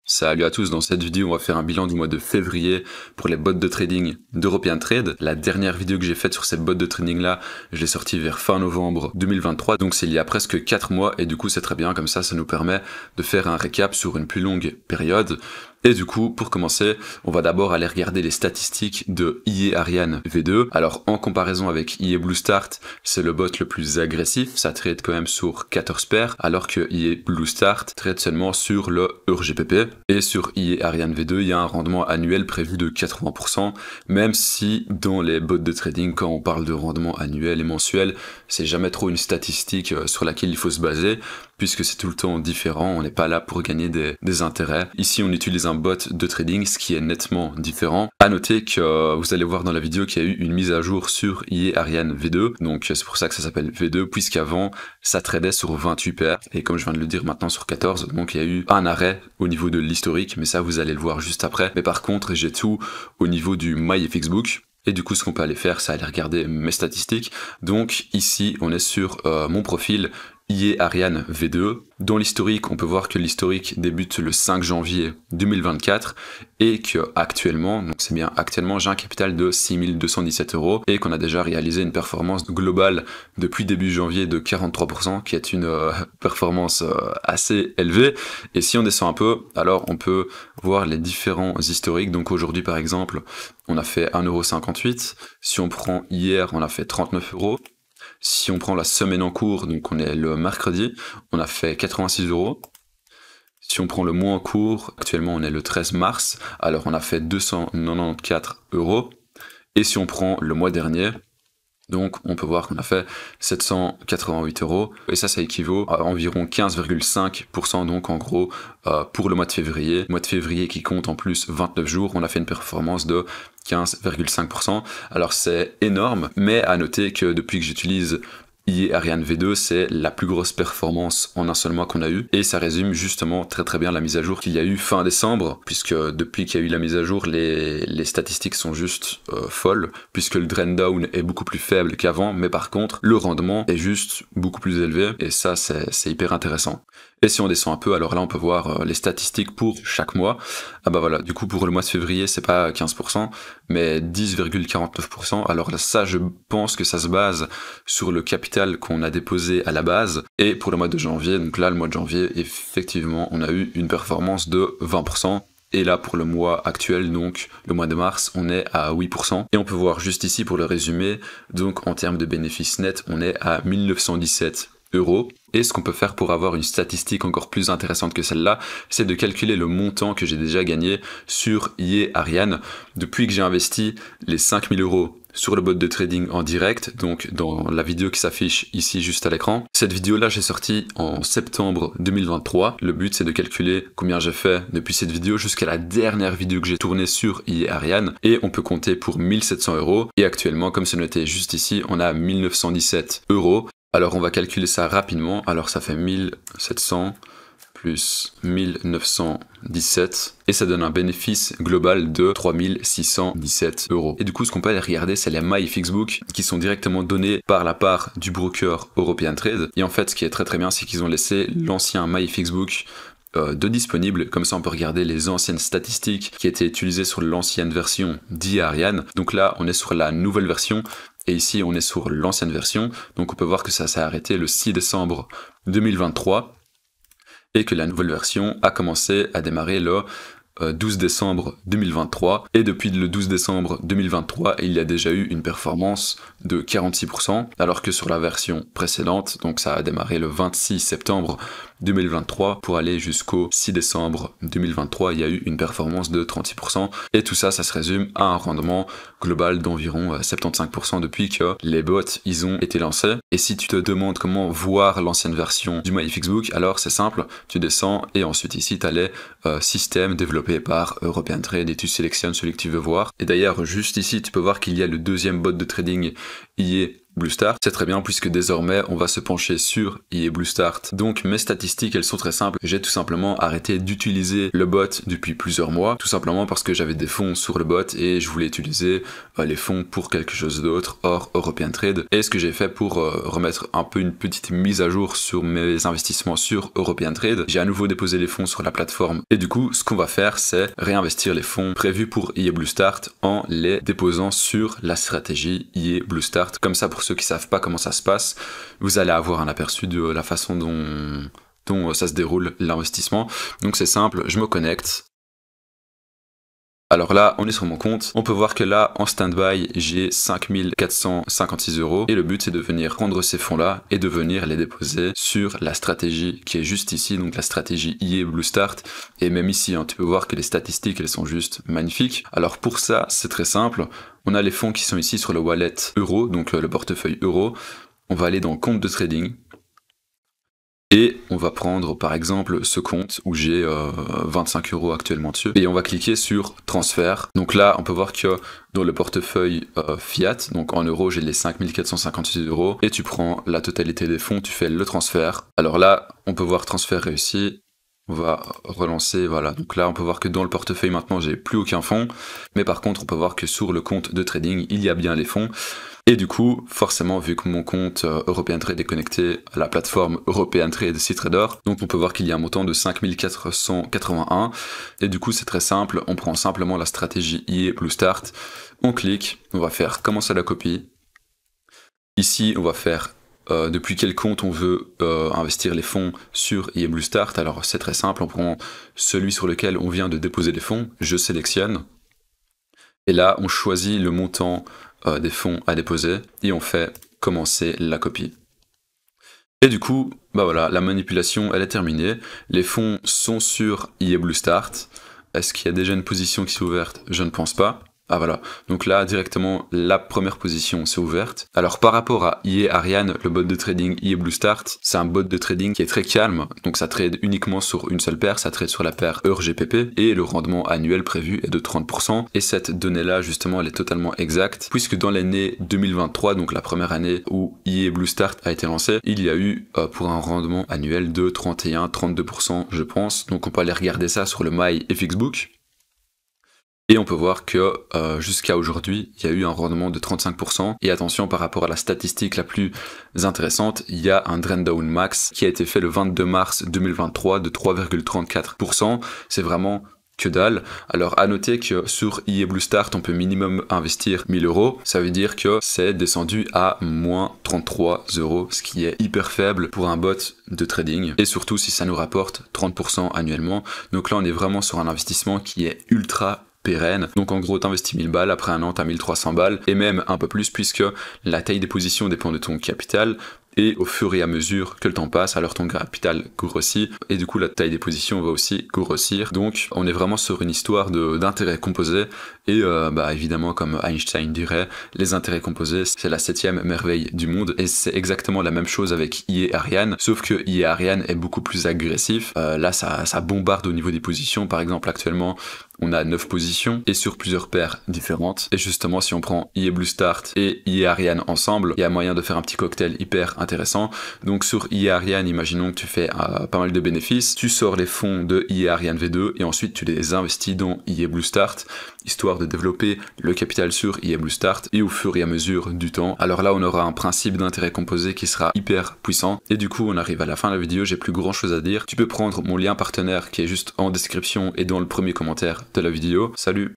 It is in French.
Salut à tous, dans cette vidéo on va faire un bilan du mois de février pour les bots de trading d'European Trade. La dernière vidéo que j'ai faite sur ces bots de trading là, je l'ai sortie vers fin novembre 2023, donc c'est il y a presque 4 mois et du coup c'est très bien, comme ça nous permet de faire un récap sur une plus longue période. Et du coup, pour commencer, on va d'abord aller regarder les statistiques de IA Ariane V2. Alors, en comparaison avec IA Blue Start, c'est le bot le plus agressif. Ça trade quand même sur 14 paires, alors que IA Blue Start trade seulement sur le EURGPP. Et sur IA Ariane V2, il y a un rendement annuel prévu de 80%, même si dans les bots de trading, quand on parle de rendement annuel et mensuel, c'est jamais trop une statistique sur laquelle il faut se baser, puisque c'est tout le temps différent, on n'est pas là pour gagner des intérêts. Ici, on utilise un bot de trading, ce qui est nettement différent. À noter que vous allez voir dans la vidéo qu'il y a eu une mise à jour sur IA Ariane V2, donc c'est pour ça que ça s'appelle V2, puisqu'avant, ça tradait sur 28 paires, et comme je viens de le dire maintenant sur 14, donc il y a eu un arrêt au niveau de l'historique, mais ça vous allez le voir juste après. Mais par contre, j'ai tout au niveau du MyFXBook. Et du coup, ce qu'on peut aller faire, c'est aller regarder mes statistiques. Donc ici, on est sur mon profil IA Ariane V2. Dans l'historique, on peut voir que l'historique débute le 5 janvier 2024 et que actuellement, donc c'est bien actuellement, j'ai un capital de 6217 € et qu'on a déjà réalisé une performance globale depuis début janvier de 43%, qui est une performance assez élevée. Et si on descend un peu, alors on peut voir les différents historiques. Donc aujourd'hui, par exemple, on a fait 1,58 €. Si on prend hier, on a fait 39 €. Si on prend la semaine en cours, donc on est le mercredi, on a fait 86 €. Si on prend le mois en cours, actuellement on est le 13 mars, alors on a fait 294 €. Et si on prend le mois dernier, donc on peut voir qu'on a fait 788 €, et ça équivaut à environ 15,5%, donc en gros pour le mois de février qui compte en plus 29 jours, on a fait une performance de 15,5%. Alors c'est énorme, mais à noter que depuis que j'utilise IA Ariane V2, c'est la plus grosse performance en un seul mois qu'on a eu, et ça résume justement très bien la mise à jour qu'il y a eu fin décembre, puisque depuis qu'il y a eu la mise à jour, les statistiques sont juste folles, puisque le drain down est beaucoup plus faible qu'avant, mais par contre le rendement est juste beaucoup plus élevé, et ça c'est hyper intéressant. Et si on descend un peu, alors là on peut voir les statistiques pour chaque mois. Ah bah voilà, du coup pour le mois de février c'est pas 15%, mais 10,49%. Alors là, ça je pense que ça se base sur le capital qu'on a déposé à la base. Et pour le mois de janvier, donc là le mois de janvier, effectivement on a eu une performance de 20%. Et là, pour le mois actuel, donc le mois de mars, on est à 8%. Et on peut voir juste ici pour le résumé, donc en termes de bénéfices nets, on est à 1917 €. Et ce qu'on peut faire pour avoir une statistique encore plus intéressante que celle-là, c'est de calculer le montant que j'ai déjà gagné sur IA Ariane depuis que j'ai investi les 5000 € sur le bot de trading en direct, donc dans la vidéo qui s'affiche ici juste à l'écran. Cette vidéo-là, j'ai sorti en septembre 2023. Le but, c'est de calculer combien j'ai fait depuis cette vidéo jusqu'à la dernière vidéo que j'ai tournée sur IA Ariane, et on peut compter pour 1700 €. Et actuellement, comme c'est noté juste ici, on a 1917 €. Alors on va calculer ça rapidement, alors ça fait 1700 plus 1917, et ça donne un bénéfice global de 3617 €. Et du coup, ce qu'on peut aller regarder, c'est les MyFXBook qui sont directement donnés par la part du broker European Trade. Et en fait, ce qui est très bien, c'est qu'ils ont laissé l'ancien MyFXBook de disponible, comme ça on peut regarder les anciennes statistiques qui étaient utilisées sur l'ancienne version d'IA Ariane. Donc là, on est sur la nouvelle version, et ici on est sur l'ancienne version, donc on peut voir que ça s'est arrêté le 6 décembre 2023, et que la nouvelle version a commencé à démarrer le 12 décembre 2023, et depuis le 12 décembre 2023, il y a déjà eu une performance de 46%, alors que sur la version précédente, donc ça a démarré le 26 septembre 2023 pour aller jusqu'au 6 décembre 2023, il y a eu une performance de 36%, et tout ça se résume à un rendement global d'environ 75% depuis que les bots ils ont été lancés. Et si tu te demandes comment voir l'ancienne version du MyFXBook, alors c'est simple, tu descends et ensuite ici tu as les systèmes développés par European Trade et tu sélectionnes celui que tu veux voir. Et d'ailleurs juste ici tu peux voir qu'il y a le deuxième bot de trading IA Blue Start. C'est très bien puisque désormais on va se pencher sur EA Blue Start. Donc mes statistiques elles sont très simples. J'ai tout simplement arrêté d'utiliser le bot depuis plusieurs mois, tout simplement parce que j'avais des fonds sur le bot et je voulais utiliser les fonds pour quelque chose d'autre hors European Trade. Et ce que j'ai fait pour remettre un peu une petite mise à jour sur mes investissements sur European Trade, j'ai à nouveau déposé les fonds sur la plateforme et du coup ce qu'on va faire c'est réinvestir les fonds prévus pour EA Blue Start en les déposant sur la stratégie EA Blue Start. Comme ça, pour ceux qui savent pas comment ça se passe, vous allez avoir un aperçu de la façon dont ça se déroule l'investissement. Donc c'est simple, je me connecte. Alors là, on est sur mon compte, on peut voir que là, en stand-by, j'ai 5456 € et le but c'est de venir prendre ces fonds-là et de venir les déposer sur la stratégie qui est juste ici, donc la stratégie EA Blue Start. Et même ici, hein, tu peux voir que les statistiques, elles sont juste magnifiques. Alors pour ça, c'est très simple, on a les fonds qui sont ici sur le wallet euro, donc le portefeuille euro. On va aller dans compte de trading. Et on va prendre par exemple ce compte où j'ai 25 € actuellement dessus. Et on va cliquer sur transfert. Donc là, on peut voir que dans le portefeuille fiat, donc en euros, j'ai les 5456 €. Et tu prends la totalité des fonds, tu fais le transfert. Alors là, on peut voir transfert réussi. On va relancer, voilà. Donc là, on peut voir que dans le portefeuille maintenant, j'ai plus aucun fonds. Mais par contre, on peut voir que sur le compte de trading, il y a bien les fonds. Et du coup, forcément, vu que mon compte European Trade est connecté à la plateforme European Trade CTrader, donc on peut voir qu'il y a un montant de 5481. Et du coup, c'est très simple. On prend simplement la stratégie EA Blue Start. On clique, on va faire commencer la copie. Ici, on va faire depuis quel compte on veut investir les fonds sur EA Blue Start. Alors, c'est très simple. On prend celui sur lequel on vient de déposer les fonds. Je sélectionne. Et là, on choisit le montant des fonds à déposer et on fait commencer la copie. Et du coup, bah voilà, la manipulation elle est terminée. Les fonds sont sur EA Blue Start. Est-ce qu'il y a déjà une position qui s'est ouverte? Je ne pense pas. Ah voilà, donc là directement la première position s'est ouverte. Alors par rapport à EA Ariane, le bot de trading EA Blue Start, c'est un bot de trading qui est très calme, donc ça trade uniquement sur une seule paire, ça trade sur la paire EUR-GBP et le rendement annuel prévu est de 30%. Et cette donnée là justement elle est totalement exacte, puisque dans l'année 2023, donc la première année où EA Blue Start a été lancé, il y a eu pour un rendement annuel de 31-32% je pense. Donc on peut aller regarder ça sur le MyFXBook. Et on peut voir que jusqu'à aujourd'hui, il y a eu un rendement de 35%. Et attention, par rapport à la statistique la plus intéressante, il y a un Drawdown Max qui a été fait le 22 mars 2023 de 3,34%. C'est vraiment que dalle. Alors à noter que sur EA Blue Start, on peut minimum investir 1000 €. Ça veut dire que c'est descendu à moins 33 €, ce qui est hyper faible pour un bot de trading. Et surtout si ça nous rapporte 30% annuellement. Donc là, on est vraiment sur un investissement qui est ultra pérenne. Donc en gros, t'investis 1000 balles, après un an, t'as 1300 balles, et même un peu plus, puisque la taille des positions dépend de ton capital, et au fur et à mesure que le temps passe, alors ton capital grossit, et du coup la taille des positions va aussi grossir. Donc on est vraiment sur une histoire d'intérêts composés, et bah évidemment comme Einstein dirait, les intérêts composés c'est la 7e merveille du monde, et c'est exactement la même chose avec EA Ariane, sauf que EA Ariane est beaucoup plus agressif. Là ça bombarde au niveau des positions, par exemple actuellement on a 9 positions et sur plusieurs paires différentes. Et justement, si on prend EA Blue Start et EA Ariane ensemble, il y a moyen de faire un petit cocktail hyper intéressant. Donc sur EA Ariane, imaginons que tu fais pas mal de bénéfices, tu sors les fonds de EA Ariane V2 et ensuite tu les investis dans EA Blue Start, histoire de développer le capital sur EA Blue Start et au fur et à mesure du temps. Alors là, on aura un principe d'intérêt composé qui sera hyper puissant. Et du coup, on arrive à la fin de la vidéo, j'ai plus grand chose à dire. Tu peux prendre mon lien partenaire qui est juste en description et dans le premier commentaire de la vidéo. Salut!